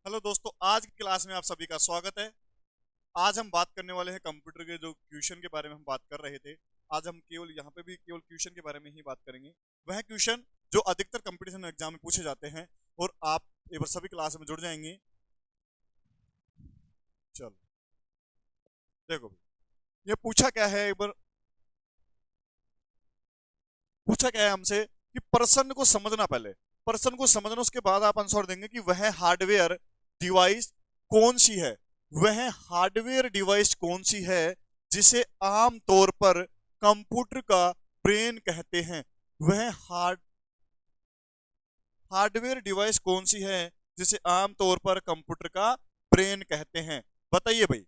Hello दोस्तों, आज की क्लास में आप सभी का स्वागत है। आज हम बात करने वाले हैं कंप्यूटर के जो क्वेश्चन के बारे में हम बात कर रहे थे। आज हम केवल यहाँ पे भी केवल क्वेश्चन के बारे में ही बात करेंगे। वह क्वेश्चन जो अधिकतर कंपटीशन एग्जाम में पूछे जाते हैं और आप एक बार सभी क्लास में जुड़ जाएंगे। चलो देखो भाई, ये पूछा क्या है, एक बार पूछा क्या है हमसे कि पर्सन को समझना, पहले पर्सन को समझना, उसके बाद आप आंसर देंगे कि वह हार्डवेयर डिवाइस कौन सी है। वह हार्डवेयर डिवाइस कौन सी है जिसे आम तौर पर कंप्यूटर का ब्रेन कहते हैं। वह हार्डवेयर डिवाइस कौन सी है जिसे आमतौर पर कंप्यूटर का ब्रेन कहते हैं। बताइए भाई,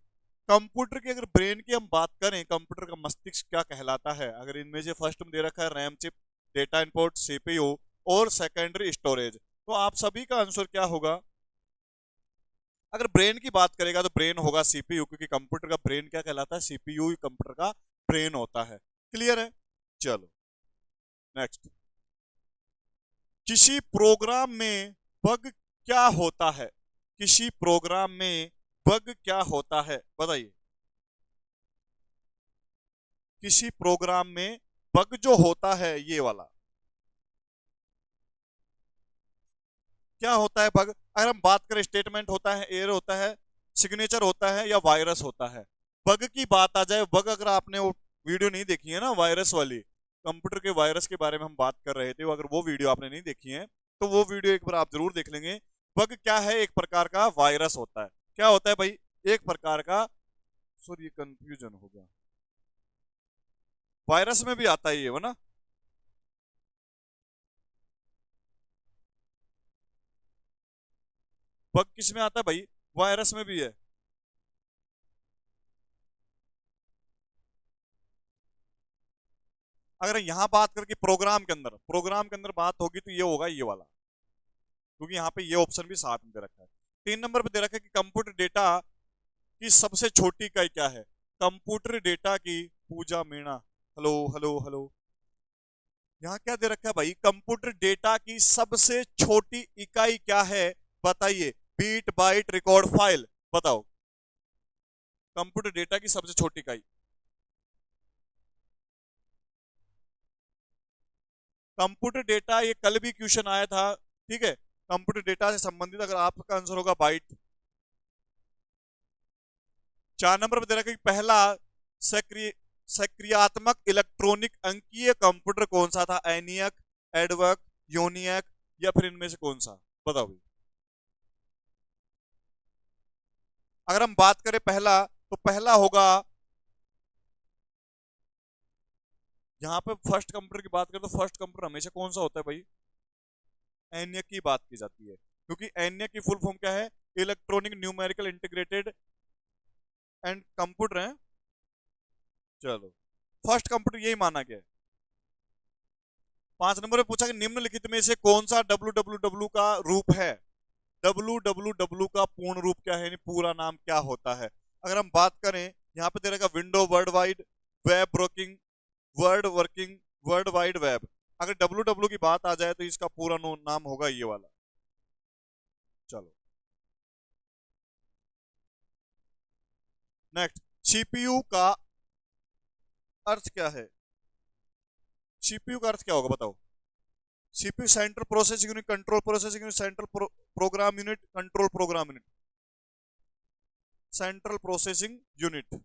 कंप्यूटर के अगर ब्रेन की हम बात करें, कंप्यूटर का मस्तिष्क क्या कहलाता है। अगर इनमें से फर्स्ट में दे रखा है RAM chip, data input, CPU और सेकेंडरी स्टोरेज, तो आप सभी का आंसर क्या होगा। अगर ब्रेन की बात करेगा तो ब्रेन होगा सीपीयू, क्योंकि कंप्यूटर का ब्रेन क्या कहलाता है, सीपीयू कंप्यूटर का ब्रेन होता है। क्लियर है। चलो नेक्स्ट, किसी प्रोग्राम में बग क्या होता है। किसी प्रोग्राम में बग क्या होता है, बताइए। किसी प्रोग्राम में बग जो होता है, ये वाला क्या होता है बग। अगर हम बात करें, स्टेटमेंट होता है, एरर होता है, सिग्नेचर होता है या वायरस होता है। बग की बात आ जाए, बग अगर आपने वो वीडियो नहीं देखी है ना, वायरस वाली, कंप्यूटर के वायरस के बारे में हम बात कर रहे थे, अगर वो वीडियो आपने नहीं देखी है तो वो वीडियो एक बार आप जरूर देख लेंगे। बग क्या है, एक प्रकार का वायरस होता है। क्या होता है भाई, एक प्रकार का, सॉरी ये कंफ्यूजन हो गया, वायरस में भी आता है ये, वो ना। बग किस में आता है भाई, वायरस में भी है। अगर यहां बात करके प्रोग्राम के अंदर बात होगी तो ये होगा ये वाला, क्योंकि यहाँ पे ये ऑप्शन भी साथ में दे रखा है। 3 नंबर पे दे रखा है कि कंप्यूटर डेटा की सबसे छोटी इकाई क्या है। कंप्यूटर डेटा की, पूजा मीणा, हेलो हेलो हेलो, यहाँ क्या दे रखा है भाई, कंप्यूटर डेटा की सबसे छोटी इकाई क्या है, बताइए। बीट, बाइट, रिकॉर्ड, फाइल, बताओ। कंप्यूटर डेटा की सबसे छोटी इकाई, कंप्यूटर डेटा, ये कल भी क्वेश्चन आया था, ठीक है। कंप्यूटर डेटा से संबंधित अगर आपका आंसर होगा बाइट। 4 नंबर पर दे रखा है कि पहला सक्रिय सक्रियात्मक इलेक्ट्रॉनिक अंकीय कंप्यूटर कौन सा था। एनियक, एडवर्क, योनियक या फिर इनमें से कौन सा, बताओ भाई। अगर हम बात करें पहला, तो पहला होगा, यहाँ पे फर्स्ट कंप्यूटर की बात करें तो फर्स्ट कंप्यूटर हमेशा कौन सा होता है भाई, एनियक की बात की जाती है, क्योंकि एनियक की फुल फॉर्म क्या है, electronic numerical integrated and computer है। चलो, फर्स्ट कंप्यूटर यही माना गया है। 5 नंबर में पूछा कि निम्नलिखित में से कौन सा डब्ल्यू डब्ल्यू डब्ल्यू का रूप है। डब्ल्यू डब्ल्यू डब्ल्यू का पूर्ण रूप क्या है, यानी पूरा नाम क्या होता है। अगर हम बात करें, यहाँ पे दे रखा window world wide web broking, word working, world wide web. अगर डब्ल्यू डब्ल्यू की बात आ जाए तो इसका पूरा नाम होगा ये वाला। चलो नेक्स्ट, सीपीयू का अर्थ क्या है। सीपीयू का अर्थ क्या होगा, बताओ। CPU central processing unit, control processing unit, central program unit, control program unit, central processing unit.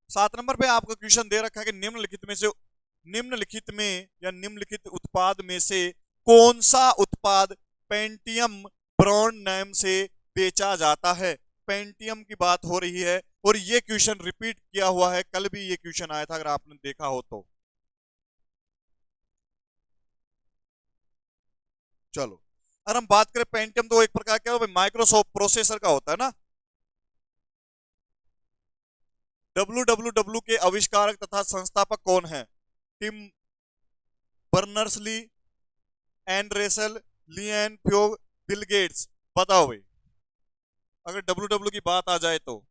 7 number पे आपका क्वेश्चन दे रखा है कि निम्नलिखित में या निम्नलिखित उत्पाद में से कौन सा उत्पाद पेंटियम ब्रांड नाम से बेचा जाता है। पेंटियम की बात हो रही है और ये क्वेश्चन रिपीट किया हुआ है, कल भी ये क्वेश्चन आया था, अगर आपने देखा हो तो। चलो, अगर हम बात करें पेंटियम, तो एक प्रकार क्या माइक्रोसॉफ्ट प्रोसेसर का होता है ना। डब्ल्यू डब्ल्यू डब्ल्यू के आविष्कारक तथा संस्थापक कौन है। टिम बर्नर्स ली, एंड्रेसल, लियन फ्योग, बिल गेट्स, बताओ भाई। अगर डब्ल्यू डब्ल्यू की बात आ जाए तो।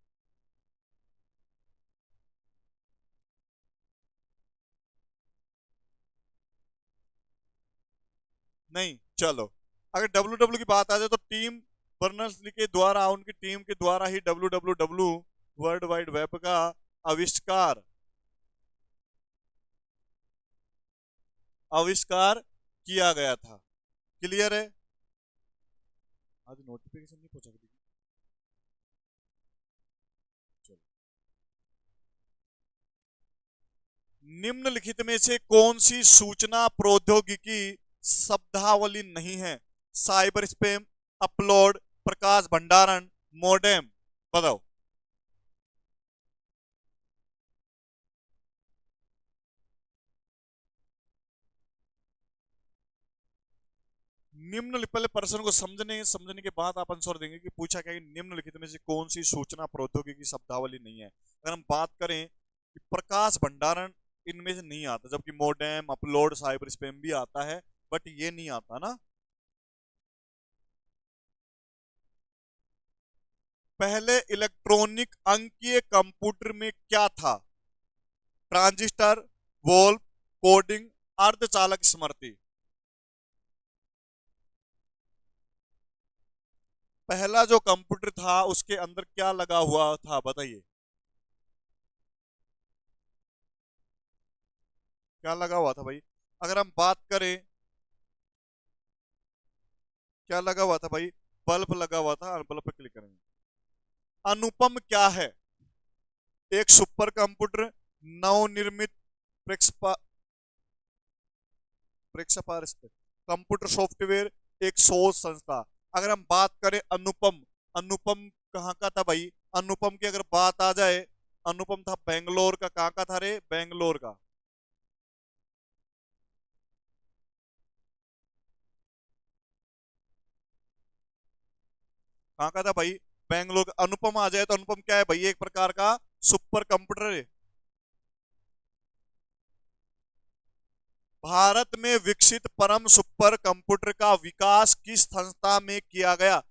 नहीं, चलो, अगर डब्ल्यू की बात आ जाए तो टीम बर्नर्स ली के द्वारा, उनकी टीम के द्वारा ही डब्ल्यू वर्ल्ड वाइड वेब का आविष्कार आविष्कार किया गया था। क्लियर है? आज नोटिफिकेशन नहीं पहुंचा। निम्नलिखित में से कौन सी सूचना प्रौद्योगिकी शब्दावली नहीं है? साइबर स्पैम, अपलोड, प्रकाश भंडारण, मोडेम। बताओ। निम्नलिखित, पहले प्रश्न को समझने के बाद आप आंसर देंगे कि पूछा क्या है, निम्नलिखित में से कौन सी सूचना प्रौद्योगिकी शब्दावली नहीं है। अगर हम बात करें कि प्रकाश भंडारण इनमें से नहीं आता, जबकि मोडेम, अपलोड, साइबर स्पैम भी आता है, बट ये नहीं आता ना। पहले इलेक्ट्रॉनिक अंकीय कंप्यूटर में क्या था? ट्रांजिस्टर, वोल्व, कोडिंग, अर्धचालक स्मृति। पहला जो कंप्यूटर था उसके अंदर क्या लगा हुआ था, बताइए क्या लगा हुआ था भाई। अगर हम बात करें, क्या लगा हुआ था भाई? बल्ब लगा हुआ था। बल्ब पे क्लिक करेंगे। अनुपम क्या है? एक सुपर कंप्यूटर, नवनिर्मित प्रेक्षपा प्रेक्षापार कंप्यूटर सॉफ्टवेयर, एक शोध संस्था। अगर हम बात करें अनुपम, अनुपम कहाँ का था भाई? अनुपम की अगर बात आ जाए, अनुपम था बेंगलोर का। कहाँ का था रे? बेंगलोर का। कहाँ का था भाई? बेंगलोर का। अनुपम आ जाए तो अनुपम क्या है भाई? एक प्रकार का सुपर कंप्यूटर है। भारत में विकसित परम सुपर कंप्यूटर का विकास किस संस्था में किया गया?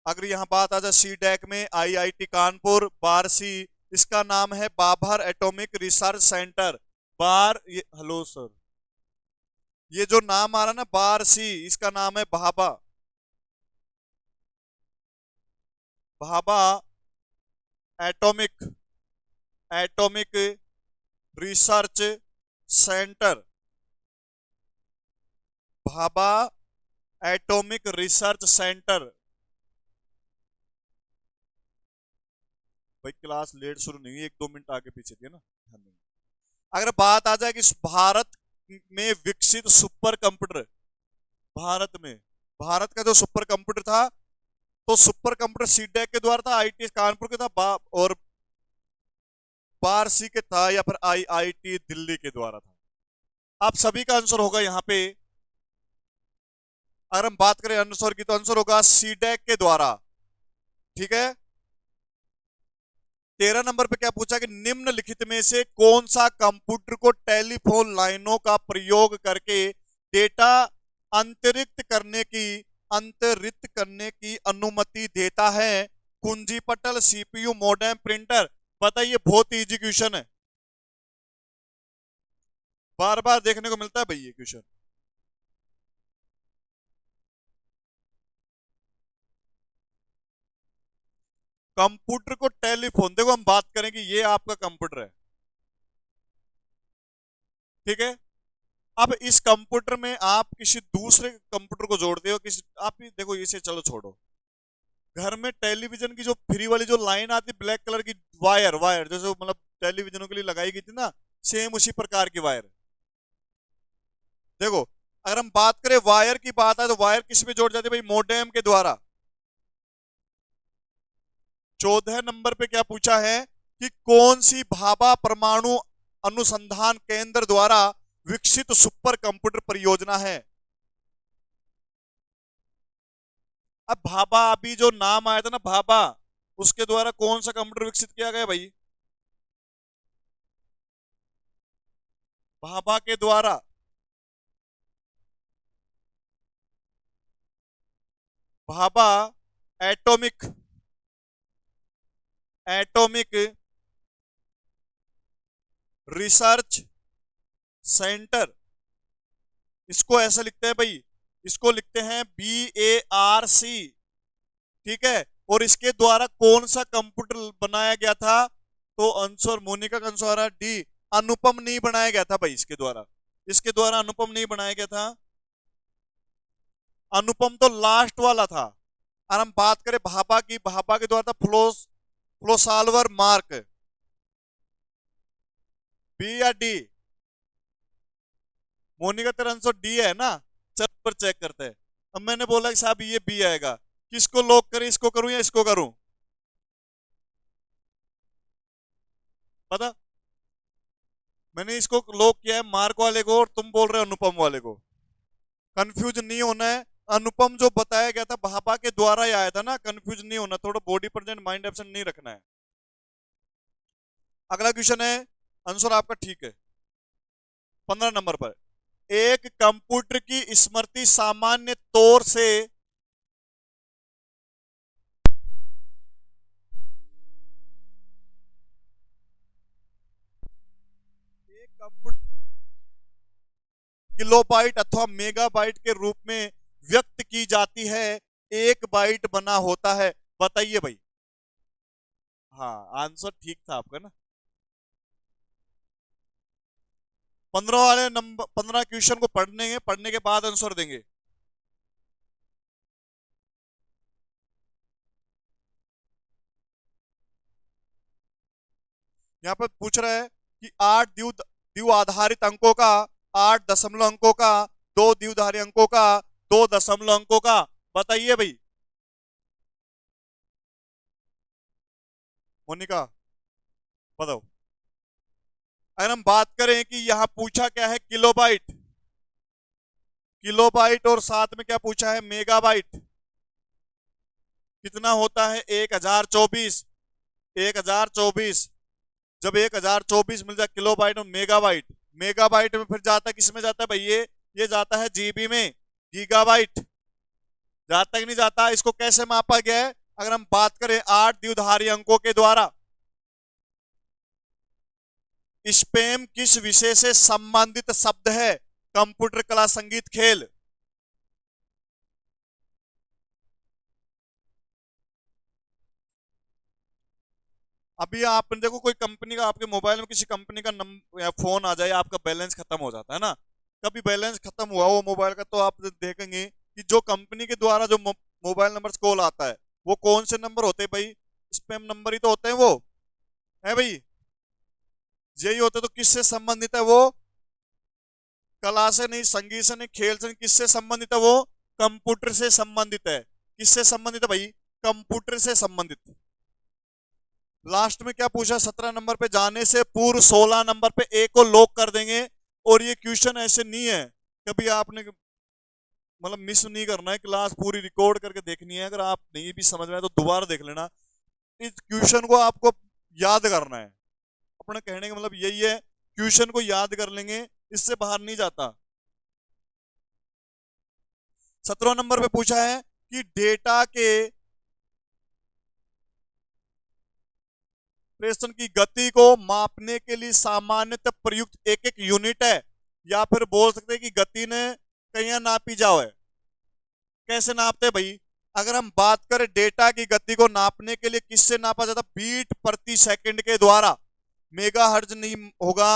अगर यहां बात आ जाए सी डैक में, आईआईटी कानपुर, बारसी, इसका नाम है बाबर atomic research centre. Hello sir, ये जो नाम आ रहा है ना बारसी, इसका नाम है Bhabha, Bhabha atomic atomic research centre. Bhabha atomic research centre. भाई क्लास लेट शुरू नहीं हुई, 1-2 मिनट आगे पीछे थी ना, ध्यान देंगे। अगर बात आ जाए कि भारत में विकसित सुपर कंप्यूटर, भारत में, भारत का जो सुपर कंप्यूटर था, तो सुपर कंप्यूटर सीडेक के द्वारा था, आईटी कानपुर के था, और बारसी के था, या फिर आईआईटी दिल्ली के द्वारा था। आप सभी का आंसर होगा यहाँ पे। अगर हम बात करें आंसर की, तो आंसर होगा सीडेक के द्वारा। ठीक है। 13 नंबर पे क्या पूछा कि निम्नलिखित में से कौन सा कंप्यूटर को टेलीफोन लाइनों का प्रयोग करके डेटा अंतरित करने की अनुमति देता है? कुंजी पटल, सीपीयू, मॉडेम, प्रिंटर। बताइए, बहुत इजी क्वेश्चन है, बार बार देखने को मिलता है भाई ये क्वेश्चन। कंप्यूटर को टेलीफोन, देखो हम बात करें कि ये आपका कंप्यूटर है, ठीक है। अब इस कंप्यूटर में आप किसी दूसरे कंप्यूटर को जोड़ते हो, किसी आप ही देखो, इसे चलो छोड़ो, घर में टेलीविजन की जो फ्री वाली जो लाइन आती, ब्लैक कलर की वायर, वायर जैसे मतलब टेलीविजनों के लिए लगाई गई थी ना, सेम उसी प्रकार की वायर। देखो, अगर हम बात करें वायर की बात है, तो वायर किस में जोड़ जाती है भाई? मोडेम के द्वारा। 14 नंबर पे क्या पूछा है कि कौन सी भाभा परमाणु अनुसंधान केंद्र द्वारा विकसित सुपर कंप्यूटर परियोजना है? अब भाभा, अभी जो नाम आया था ना भाभा, उसके द्वारा कौन सा कंप्यूटर विकसित किया गया भाई? भाभा के द्वारा। Bhabha atomic atomic research centre. इसको ऐसा लिखते हैं भाई, इसको लिखते हैं BARC, ठीक है। और इसके द्वारा कौन सा कंप्यूटर बनाया गया था? तो आंसर मोनिका का आंसर आ रहा है डी, अनुपम नहीं बनाया गया था भाई इसके द्वारा। इसके द्वारा अनुपम नहीं बनाया गया था। अनुपम तो लास्ट वाला था। और हम बात करें भाभा की, भाभा के द्वारा था फ्लोसाल्वर मार्क। बी या डी? मोनिका तेरा आंसर डी है ना? चल पर चेक करते हैं। अब मैंने बोला कि साहब ये बी आएगा, किसको लॉक करें, इसको करूं या इसको करूं? पता, मैंने इसको लॉक किया है मार्क वाले को, और तुम बोल रहे हो अनुपम वाले को। कंफ्यूज नहीं होना है। अनुपम जो बताया गया था भाभा के द्वारा ही आया था ना, कंफ्यूज नहीं होना, थोड़ा बॉडी प्रेजेंट माइंड एब्सेंट नहीं रखना है। अगला क्वेश्चन है, आंसर आपका ठीक है। 15 नंबर पर, एक कंप्यूटर की स्मृति सामान्य तौर से एक कंप्यूटर किलोबाइट अथवा मेगाबाइट के रूप में व्यक्त की जाती है। एक बाइट बना होता है, बताइए भाई। हाँ, आंसर ठीक था आपका ना। 15 वाले नंबर, 15 क्वेश्चन को पढ़ने के बाद आंसर देंगे। यहाँ पर पूछ रहा है कि 8 द्विव आधारित अंकों का, 8 दशमलव अंकों का, 2 द्विधारी अंकों का, 2 दशमलव अंकों का, बताइए भाई। मोनिका बताओ। अगर हम बात करें कि यहां पूछा क्या है, किलोबाइट, किलोबाइट, और साथ में क्या पूछा है, मेगाबाइट। कितना होता है? 1024। 1024, जब 1024 मिल जाए किलोबाइट और मेगाबाइट, मेगाबाइट में फिर जाता है, किस में जाता है भाई? ये जाता है जीबी में, गीगाबाइट। जाता कि नहीं जाता? इसको कैसे मापा गया है? अगर हम बात करें 8 द्विधारी अंकों के द्वारा। स्पैम किस विषय से संबंधित शब्द है? कंप्यूटर, कला, संगीत, खेल। अभी आपने देखो, कोई कंपनी का, आपके मोबाइल में किसी कंपनी का नंबर या फोन आ जाए, आपका बैलेंस खत्म हो जाता है ना। कभी बैलेंस खत्म हुआ वो मोबाइल का, तो आप देखेंगे कि जो कंपनी के द्वारा जो मोबाइल नंबर कॉल आता है, वो कौन से नंबर होते हैं भाई? स्पैम नंबर ही तो होते हैं वो, है भाई। यही होते, तो किससे संबंधित है वो? कला से नहीं, संगीत से नहीं, खेल से नहीं, किससे संबंधित है वो? कंप्यूटर से संबंधित है। किससे संबंधित है भाई? कंप्यूटर से संबंधित। लास्ट में क्या पूछा? 17 नंबर पे जाने से पूर्व 16 नंबर पे ए को लॉक कर देंगे। और ये क्वेश्चन ऐसे नहीं है, कभी आपने मतलब मिस नहीं करना है, क्लास पूरी रिकॉर्ड करके देखनी है। अगर आप नहीं भी समझ में आए तो दोबारा देख लेना। इस क्वेश्चन को आपको याद करना है। अपने कहने का मतलब यही है, क्वेश्चन को याद कर लेंगे, इससे बाहर नहीं जाता। 17 नंबर पे पूछा है कि डेटा के प्रेषण की गति को मापने के लिए सामान्यतः प्रयुक्त एक एक यूनिट है, या फिर बोल सकते हैं कि गति ने कहीं नापी जाओ है। कैसे नापते हैं भाई? अगर हम बात करें डेटा की गति को नापने के लिए किससे नापा जाता? बीट प्रति सेकंड के द्वारा। मेगाहर्ट्ज नहीं होगा।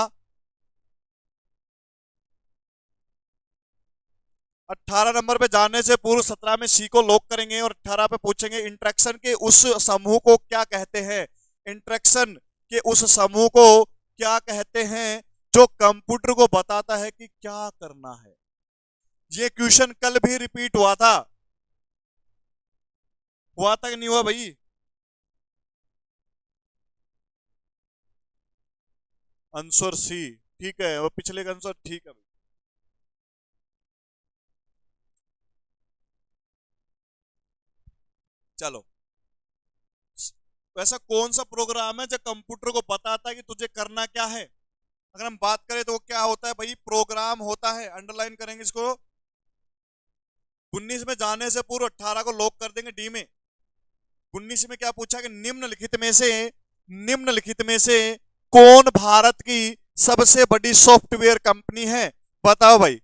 18 नंबर पे जाने से पूर्व 17 में सी को लॉक करेंगे, और 18 पे पूछेंगे इंटरेक्शन के उस समूह को क्या कहते हैं? इंटरेक्शन के उस समूह को क्या कहते हैं जो कंप्यूटर को बताता है कि क्या करना है? ये क्वेश्चन कल भी रिपीट हुआ था कि नहीं हुआ भाई? आंसर सी ठीक है, वो पिछले का आंसर ठीक है भाई। चलो, वैसा कौन सा प्रोग्राम है जो कंप्यूटर को बताता है कि तुझे करना क्या है? अगर हम बात करें तो क्या होता है भाई? प्रोग्राम होता है, अंडरलाइन करेंगे इसको। 19 में जाने से पूर्व 18 को लॉक कर देंगे डी में। 19 में क्या पूछा कि निम्नलिखित में से कौन भारत की सबसे बड़ी सॉफ्टवेयर कंपनी है? बताओ भाई।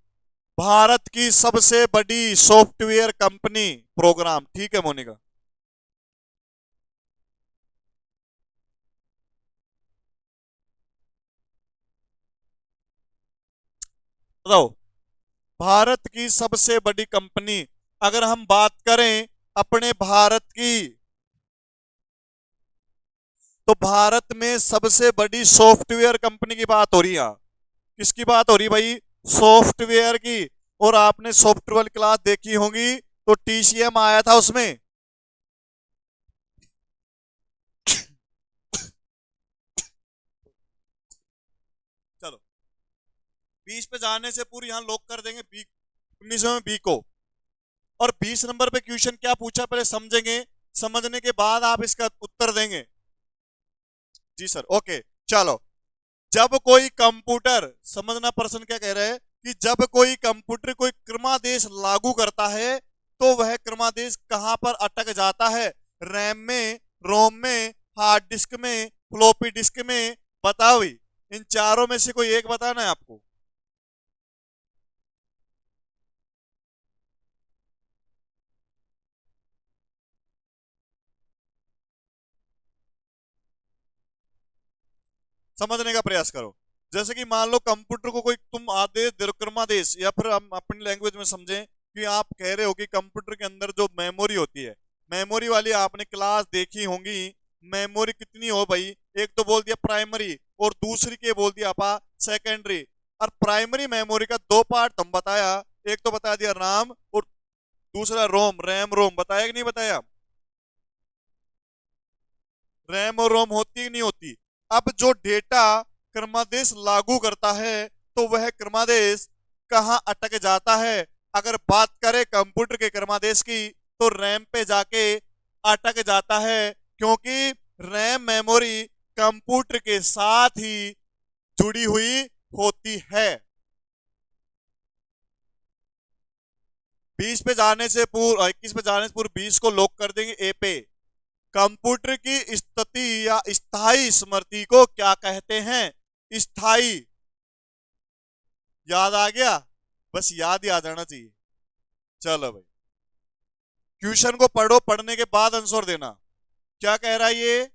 भारत की सबसे बड़ी सॉफ्टवेयर कंपनी प्रोग्राम। ठीक है मोनिका। बताओ, भारत की सबसे बड़ी कंपनी, अगर हम बात करें अपने भारत की, तो भारत में सबसे बड़ी सॉफ्टवेयर कंपनी की बात हो रही है। किसकी बात हो रही भाई? सॉफ्टवेयर की। और आपने सॉफ्टवेयर क्लास देखी होगी, तो टीसीएम आया था उसमें। चलो, 20 पे जाने से पूरी यहां लॉक कर देंगे बी, 19 में बी को। और 20 नंबर पे क्वेश्चन क्या पूछा पहले समझेंगे, समझने के बाद आप इसका उत्तर देंगे। जी सर, ओके। चलो, जब कोई कंप्यूटर, समझना प्रश्न क्या कह रहा है कि जब कोई कंप्यूटर कोई क्रमादेश लागू करता है, तो वह क्रमादेश कहां पर अटक जाता है? रैम में, रोम में, हार्ड डिस्क में, फ्लॉपी डिस्क में? बताओ भाई, इन चारों में से कोई एक बताना है आपको। समझने का प्रयास करो। जैसे कि मान लो कंप्यूटर को कोई तुम आदेश दे रहे हो, क्रमादेश, या फिर हम अपनी लैंग्वेज में समझें कि आप कह रहे हो कि कंप्यूटर के अंदर जो मेमोरी होती है, मेमोरी वाली आपने क्लास देखी होंगी। मेमोरी कितनी हो भाई? एक तो बोल दिया प्राइमरी, और दूसरी के बोल दिया आपा सेकेंडरी। और प्राइमरी मेमोरी का दो पार्ट तुम बताया, एक तो बता दिया राम, और दूसरा रोम, रैम रोम। बताया कि नहीं बताया? रैम और रोम होती है कि नहीं होती? अब जो डेटा क्रमादेश लागू करता है, तो वह क्रमादेश कहां अटक जाता है? अगर बात करें कंप्यूटर के क्रमादेश की, तो रैम पे जाके अटक जाता है, क्योंकि रैम मेमोरी कंप्यूटर के साथ ही जुड़ी हुई होती है। 20 पे जाने से पूर्व, 21 पे जाने से पूर्व 20 को लॉक कर देंगे ए पे। कंप्यूटर की स्थिति या स्थायी स्मृति को क्या कहते हैं? स्थायी। याद आ गया? बस याद ही आ जाना चाहिए। चलो भाई, क्वेश्चन को पढ़ो, पढ़ने के बाद आंसर देना। क्या कह रहा है ये?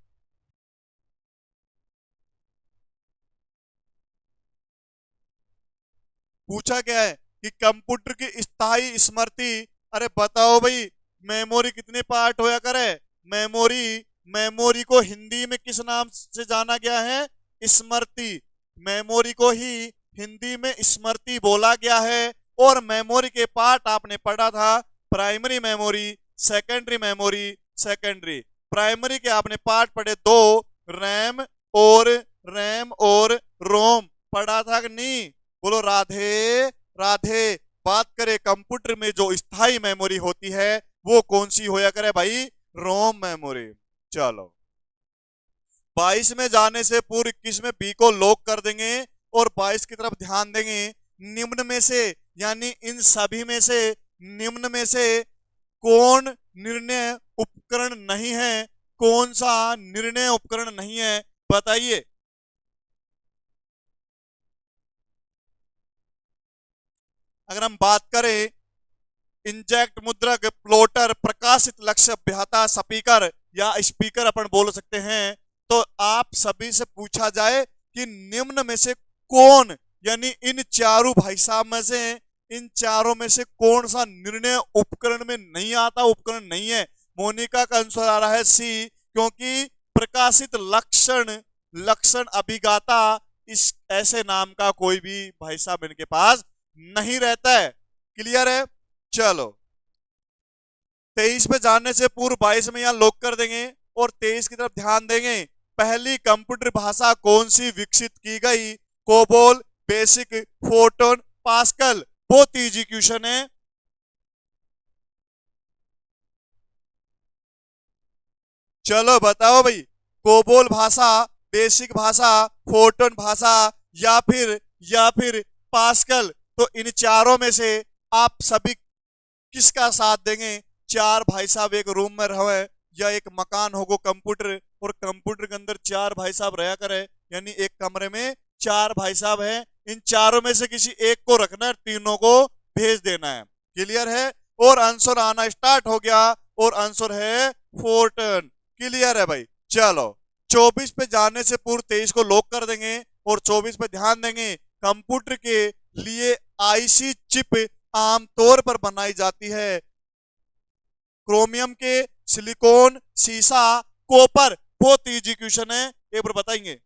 पूछा क्या है कि कंप्यूटर की स्थायी स्मृति। अरे बताओ भाई, मेमोरी कितने पार्ट होया करे? मेमोरी, मेमोरी को हिंदी में किस नाम से जाना गया है? स्मृति। मेमोरी को ही हिंदी में स्मृति बोला गया है। और मेमोरी के पार्ट आपने पढ़ा था, primary memory, secondary memory. Secondary, primary के आपने पार्ट पढ़े दो, रैम और रोम। पढ़ा था कि नहीं? बोलो राधे राधे। बात करें कंप्यूटर में जो स्थायी मेमोरी होती है, वो कौन सी होया करे भाई? रोम मेमोरी। चलो, 22 में जाने से पूर्व 21 में बी को लॉक कर देंगे, और 22 की तरफ ध्यान देंगे। निम्न में से, यानी इन सभी में से, निम्न में से कौन निर्णय उपकरण नहीं है? कौन सा निर्णय उपकरण नहीं है? बताइए। अगर हम बात करें इंजेक्ट, मुद्रक, प्लॉटर, प्रकाशित लक्ष्य, अभ्याता, स्पीकर, या स्पीकर अपन बोल सकते हैं, तो आप सभी से पूछा जाए कि निम्न में से कौन, यानी इन चारों भाई साहब में से, इन चारों में से कौन सा निर्णय उपकरण में नहीं आता, उपकरण नहीं है? मोनिका का आंसर आ रहा है सी, क्योंकि प्रकाशित लक्षण, लक्षण, अभिगाता, इस ऐसे नाम का कोई भी भाई साहब इनके पास नहीं रहता है। क्लियर है? चलो, 23 पे जानने से पूर्व 22 में यहां लॉक कर देंगे, और 23 की तरफ ध्यान देंगे। पहली कंप्यूटर भाषा कौन सी विकसित की गई? COBOL, BASIC, Fortran, Pascal. बहुत इजी क्वेश्चन है। चलो बताओ भाई, कोबोल भाषा, बेसिक भाषा, फोर्टोन भाषा, या फिर पास्कल। तो इन चारों में से आप सभी किसका साथ देंगे? चार भाई साहब एक रूम में रहे, या एक मकान होगो कंप्यूटर, और कंप्यूटर के अंदर चार भाई साहब रहा करे, यानी एक कमरे में चार भाई साहब हैं। इन चारों में से किसी एक को रखना है, तीनों को भेज देना है। क्लियर है? और आंसर आना स्टार्ट हो गया और आंसर है 4 टन। क्लियर है भाई? चलो 24 पे जाने से पूर्व 23 को लॉक कर देंगे और 24 पे ध्यान देंगे। कंप्यूटर के लिए आईसी चिप आमतौर पर बनाई जाती है क्रोमियम के, सिलिकॉन, सीसा, कॉपर। बहुत इजी क्वेश्चन है, एक बार बताएंगे।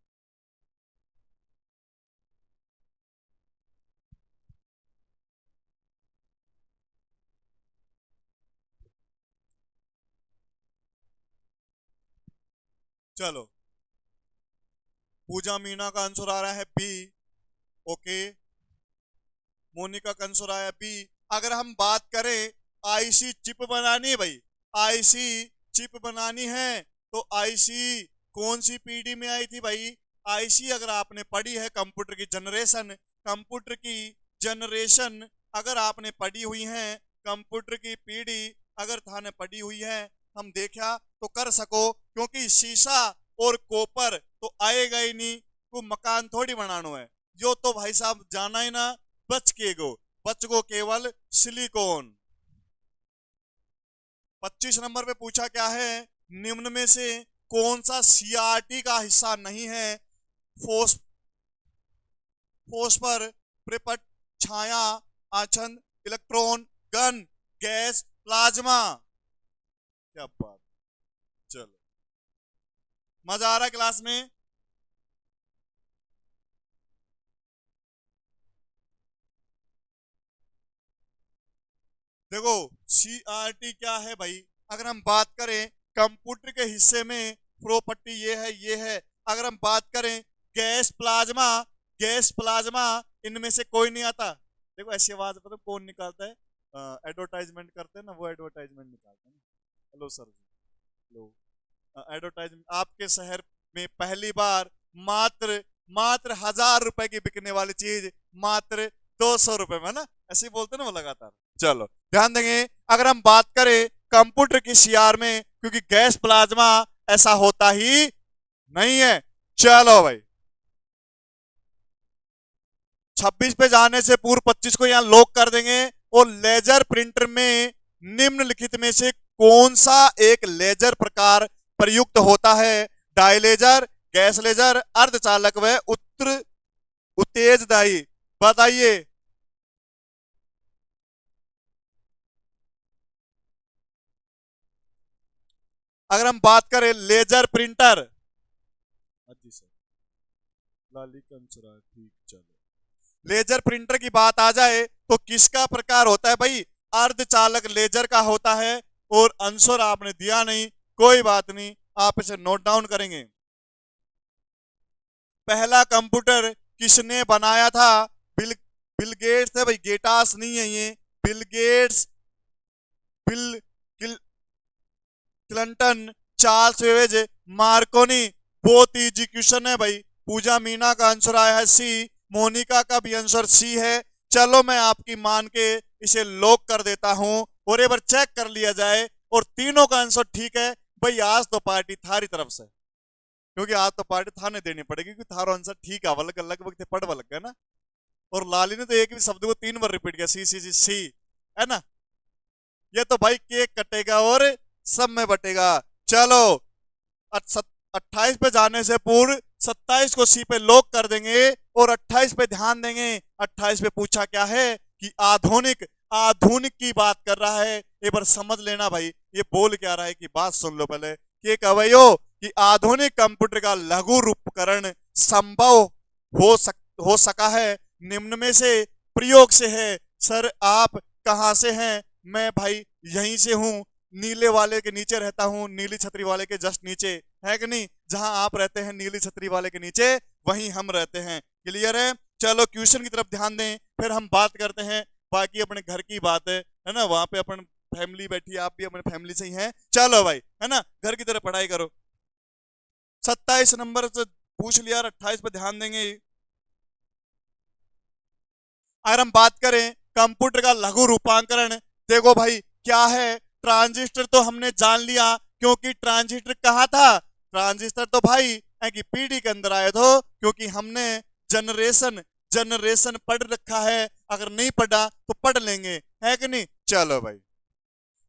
चलो पूजा मीना का आंसर आ रहा है बी। ओके, मोनिका का आंसर आया बी। अगर हम बात करें आईसी चिप बनानी है भाई, आईसी चिप बनानी है तो आईसी कौन सी पीढ़ी में आई थी भाई? आईसी अगर आपने पढ़ी है कंप्यूटर की जनरेशन, कंप्यूटर की जनरेशन अगर आपने पढ़ी हुई है, कंप्यूटर की पीढ़ी अगर थाने पढ़ी हुई है, हम देखा तो कर सको, क्योंकि शीशा और कॉपर तो आएगा ही नहीं, को मकान थोड़ी बनाना है। जो तो भाई साहब जाना ही ना, बच गो केवल सिलिकॉन। 25 नंबर पे पूछा क्या है? निम्न में से कौन सा सीआरटी का हिस्सा नहीं है? फोस्फर, प्रेपट, छाया, आछंद, इलेक्ट्रॉन, गन, गैस, प्लाज्मा। क्या बात, चलो मजा आ रहा है क्लास में? देखो सीआरटी क्या है भाई? अगर हम बात करें कंप्यूटर के हिस्से में प्रॉपर्टी ये है। अगर हम बात करें गैस प्लाज्मा, गैस प्लाज्मा इनमें से कोई नहीं आता। देखो ऐसी आवाज पता कौन निकालता है? एडवर्टाइजमेंट करते हैं ना, वो एडवर्टाइजमेंट निकालते हैं। Hello sir, hello. एडवर्टाइजमेंट आपके शहर में पहली बार मात्र मात्र 1000 रुपए की बिकने वाली चीज मात्र 200 रुपए में ना, ऐसे ही बोलते ना वो लगातार। चलो ध्यान देंगे। अगर हम बात करें कंप्यूटर की सीआर में, क्योंकि गैस प्लाज्मा ऐसा होता ही नहीं है। चलो भाई 26 पे जाने से पूर्व 25 को यहां लॉक कर देंगे। और लेजर प्रिंटर में निम्नलिखित में से कौन सा एक लेजर प्रकार प्रयुक्त होता है? डायलेजर, गैस लेजर, अर्धचालक व उत्तेजदायी। बताइए। अगर हम बात करें लेजर प्रिंटर, जी सर लाली कंसरा, ठीक। चलो लेजर प्रिंटर की बात आ जाए तो किसका प्रकार होता है भाई? अर्धचालक लेजर का होता है। और आंसर आपने दिया नहीं, कोई बात नहीं, आप इसे नोट डाउन करेंगे। पहला कंप्यूटर किसने बनाया था? बिल बिल गेट्स है भाई, गेटास नहीं है ये। Bill Gates, Bill Clinton, Charles Babbage, Marconi. बहुत इजी क्वेश्चन है भाई। पूजा मीना का आंसर आया है सी, मोनिका का भी आंसर सी है। चलो मैं आपकी मान के इसे लॉक कर देता हूं और एक बार चेक कर लिया जाए। और तीनों का आंसर ठीक है भाई। आज तो पार्टी थारी तरफ से, क्योंकि आज तो पार्टी थाने देनी पड़ेगी, क्योंकि थारो आंसर ठीक है, अलग अलग वक्त पढ़ लग गया ना। और लाली ने तो एक भी शब्द को 3 बार रिपीट किया, सी सी सी सी, है ना। ये तो भाई केक कटेगा और सब में बटेगा। चलो 28 पे जाने से पूर्व 27 को सी पे लॉक कर देंगे और 28 पे ध्यान देंगे। 28 पे पूछा क्या है कि आधुनिक, आधुनिक की बात कर रहा है। एक बार समझ लेना भाई ये बोल क्या रहा है कि बात सुन लो पहले। कि कहो कि आधुनिक कंप्यूटर का लघु रूपकरण संभव हो सका है निम्न में से प्रयोग से है। सर आप कहां से हैं? मैं भाई यहीं से हूं, नीले वाले के नीचे रहता हूं, नीली छतरी वाले के जस्ट नीचे, है कि नहीं? जहां आप रहते हैं नीली छतरी वाले के नीचे, वहीं हम रहते हैं। क्लियर है? चलो क्वेश्चन की तरफ ध्यान दें, फिर हम बात करते हैं बाकी अपने घर की बात है ना। वहां पे अपन फैमिली बैठी है, आप भी अपने फैमिली से ही हैं। चलो भाई, है ना, घर की तरफ पढ़ाई करो। 27 नंबर से पूछ लिया, 28 पे ध्यान देंगे। अगर हम बात करें कंप्यूटर का लघु रूपांतरण, देखो भाई क्या है। ट्रांजिस्टर तो हमने जान लिया, क्योंकि ट्रांजिस्टर कहाँ था? ट्रांजिस्टर तो भाई है कि पीढ़ी के अंदर आए थे, क्योंकि हमने जनरेशन जनरेशन पढ़ रखा है, अगर नहीं पढ़ा तो पढ़ लेंगे, है कि नहीं। चलो भाई,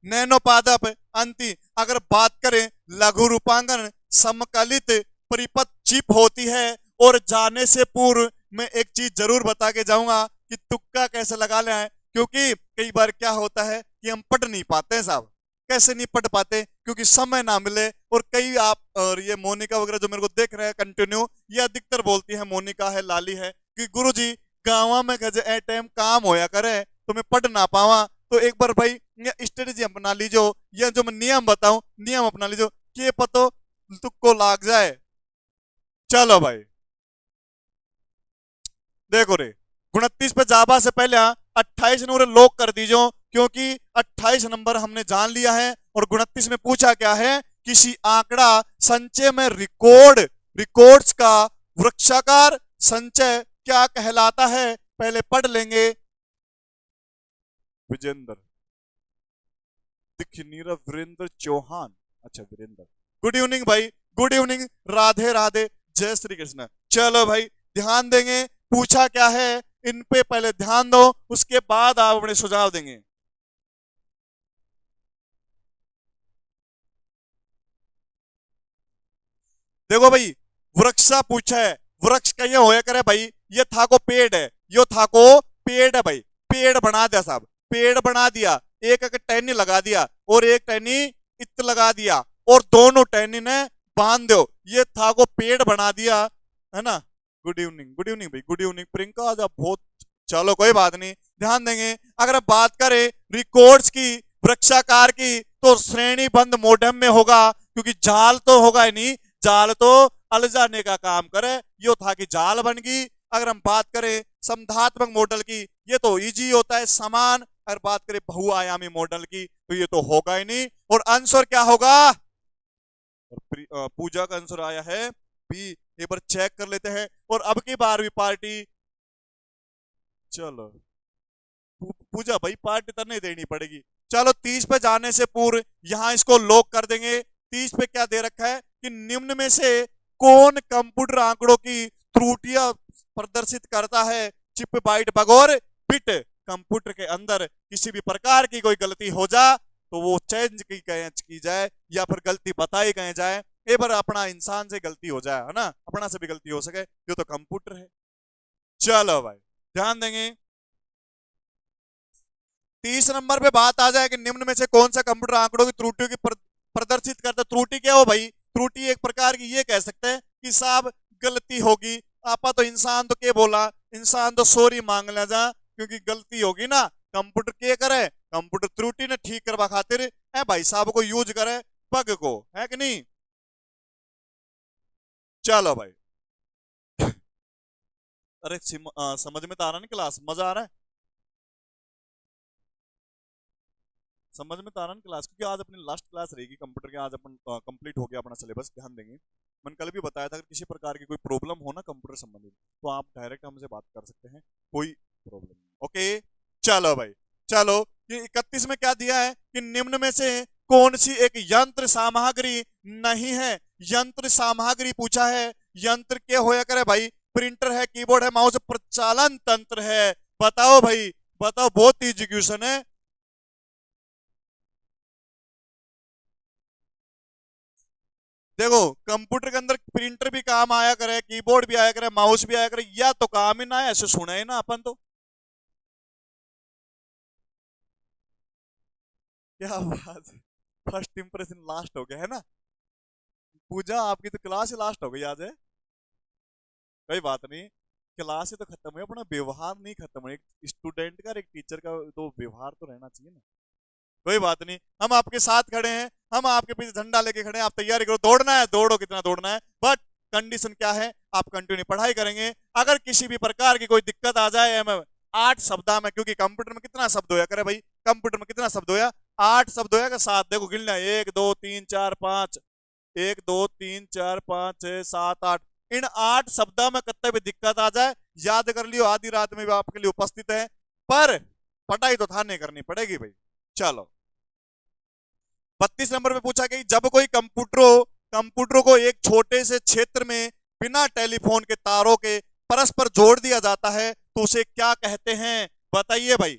नैनो पादप अंति, अगर बात करें लघु रूपांकन समकालित परिपथ चिप होती है। और जाने से पूर्व मैं एक चीज जरूर बता के जाऊंगा कि तुक्का कैसे लगा लें, क्योंकि कई बार क्या होता है कि हम पढ़ नहीं पाते हैं साहब। कैसे नहीं पढ़ पाते, क्योंकि समय ना मिले। और कई आप और ये मोनिका वगैरह जो मेरे को देख रहे हैं कंटिन्यू, ये अधिकतर बोलती है, मोनिका है, लाली है, कि गुरुजी गाँव में ए टाइम काम होया करे तो मैं पढ़ ना पावा। तो एक बार भाई स्ट्रेटेजी अपना लीजो, या जो मैं नियम बताऊं नियम अपना लीजो, कि पतो तुक्को लाग जाए। चलो भाई देखो रे, 29 पे जाबा से पहले 28 नंबर लॉक कर दीजो, क्योंकि 28 नंबर हमने जान लिया है। और 29 में पूछा क्या है, किसी आंकड़ा संचय में रिकॉर्ड्स का वृक्षाकार संचय क्या कहलाता है, पहले पढ़ लेंगे। विजेंद्र दिखनीरा वीरेंद्र चौहान, अच्छा वीरेंद्र, गुड इवनिंग भाई, गुड इवनिंग, राधे राधे, जय श्री कृष्ण। चलो भाई ध्यान देंगे, पूछा क्या है इन पे पहले ध्यान दो, उसके बाद आप अपने सुझाव देंगे। देखो भाई, वृक्षा पूछा है, वृक्ष कहीं होया करे भाई, ये था को पेड़ है, यो था को पेड़ है भाई, पेड़ बना दिया साहब, पेड़ बना दिया, एक एक टहनी लगा दिया और एक टहनी इत लगा दिया, और दोनों टहनी ने बांध दो, ये था को पेड़ बना दिया, है ना। गुड इवनिंग भाई, गुड इवनिंग प्रियंका, आज आप बहुत, चलो कोई बात नहीं, ध्यान देंगे। अगर बात करें रिकॉर्ड्स की, वृक्षाकार की, तो श्रेणीबद्ध मॉडर्न में होगा, क्योंकि जाल तो होगा ही नहीं, जाल तो अलझाने का काम करे, यो था कि जाल बन गई। अगर हम बात करें समधात्मक मॉडल की, ये तो इजी होता है, समान। अगर बात करें बहुआयामी मॉडल की, तो ये तो होगा ही नहीं। और आंसर क्या होगा, पूजा का आंसर आया है बी, एक बार चेक कर लेते हैं। और अब की बार भी पार्टी, चलो पूजा भाई पार्टी तो नहीं देनी पड़ेगी। चलो 30 पे जाने से पूर्व यहां इसको लॉक कर देंगे। 30 पे क्या दे रखा है कि निम्न में से कौन कंप्यूटर आंकड़ों की त्रुटियां प्रदर्शित करता है। चिप बाइट बग और बिट, कंप्यूटर के अंदर किसी भी प्रकार की कोई गलती हो जा तो वो चेंज की जाए, या फिर गलती बताई गई जाए। एक बार अपना इंसान से गलती हो जाए, है ना, अपना से भी गलती हो सके, ये तो कंप्यूटर है। चलो भाई ध्यान देंगे, 30 नंबर पे बात आ जाए कि निम्न में से कौन सा कंप्यूटर आंकड़ों की त्रुटियों की प्रदर्शित करता है। त्रुटि क्या हो भाई, त्रुटि एक प्रकार की ये कह सकते हैं कि साहब गलती होगी, आपा तो इंसान तो क्या बोला, इंसान तो सॉरी मांग ले जा, क्योंकि गलती होगी ना। कंप्यूटर क्या करे, कंप्यूटर त्रुटि ने ठीक करवा खातिर है भाई साहब को यूज करे, बग को, है कि नहीं। चलो भाई अरे समझ में तो आ रहा है ना, क्लास मजा आ रहा है, समझ में तो आ रहा है क्लास, क्योंकि आज अपनी लास्ट क्लास रहेगी कंप्यूटर की, आज अपन कंप्लीट हो गया अपना सिलेबस। ध्यान देंगे, मैंने कल भी बताया था, अगर किसी प्रकार की कोई प्रॉब्लम हो ना कंप्यूटर संबंधित, तो आप डायरेक्ट हमसे बात कर सकते हैं, कोई प्रॉब्लम नहीं। ओके चलो भाई, चलो ये 31 में क्या दिया है कि निम्न में से कौन सी एक यंत्र सामग्री नहीं है। यंत्र सामग्री पूछा है, यंत्र क्या होया करे भाई, प्रिंटर है, कीबोर्ड है, माउस, प्रचालन तंत्र है। बताओ भाई, बताओ, बहुत इजी क्वेश्चन है। देखो कंप्यूटर के अंदर प्रिंटर भी काम आया करे, कीबोर्ड भी आया करे, माउस भी आया करे, या तो काम ही ना है, ऐसे सुना है ना अपन तो। क्या बात, फर्स्ट इंप्रेशन लास्ट हो गया है ना। पूजा आपकी तो क्लास ही लास्ट हो गई आज है, कोई बात नहीं, क्लास ही तो खत्म हुई, अपना व्यवहार नहीं खत्म हुआ। एक स्टूडेंट का और एक टीचर का तो व्यवहार तो रहना चाहिए ना। कोई बात नहीं, हम आपके साथ खड़े हैं, हम आपके पीछे झंडा लेके खड़े हैं, आप तैयारी करो, दौड़ना है दौड़ो, कितना दौड़ना है, बट कंडीशन क्या है, आप कंटिन्यू पढ़ाई करेंगे। अगर किसी भी प्रकार की कोई दिक्कत आ जाए, मैं 8 शब्द में, क्योंकि कंप्यूटर में कितना शब्द होया करे भाई, कंप्यूटर में कितना शब्द होया, 8 शब्द होया, 7 देखो गिनना, 1 2 3 4 5, 1 2 3 4 5 6 7 8, इन 8 शब्दों में कत्ते भी दिक्कत आ जाए, याद कर लियो, आधी रात में भी आपके लिए उपस्थित है, पर पढ़ाई तो था नहीं करनी पड़ेगी भाई। चलो 32 नंबर पे पूछा कि जब कोई कंप्यूटरों को एक छोटे से क्षेत्र में बिना टेलीफोन के तारों के परस्पर जोड़ दिया जाता है तो उसे क्या कहते हैं? बताइए भाई।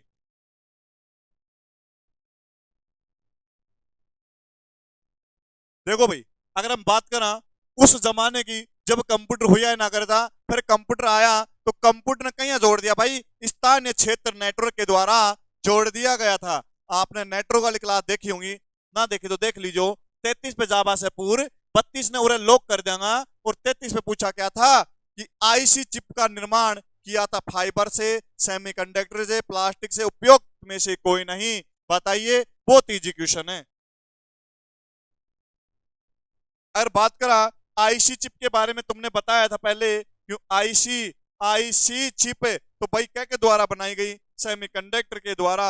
देखो भाई, अगर हम बात करा उस जमाने की जब कंप्यूटर हुआ है ना करता, फिर कंप्यूटर आया तो कंप्यूटर ने कहीं जोड़ दिया भाई, स्थानीय क्षेत्र नेटवर्क के द्वारा जोड़ दिया गया था। आपने नेटवर्क वाली क्लास देखी होंगी, ना देखी तो देख लीजिए। 33 पे जावा से पूर्व 32 ने उन्हें लॉक कर देगा, और 33 पे पूछा क्या था कि आईसी चिप का निर्माण किया था फाइबर से, सेमीकंडक्टर से, प्लास्टिक से, उपयुक्त में से कोई नहीं। बताइए, बहुत इजी क्वेश्चन है। अगर बात करा आईसी चिप के बारे में, तुमने बताया था पहले क्यों आईसी, आईसी चिप तो भाई क्या के द्वारा बनाई गई? सेमीकंडक्टर के द्वारा।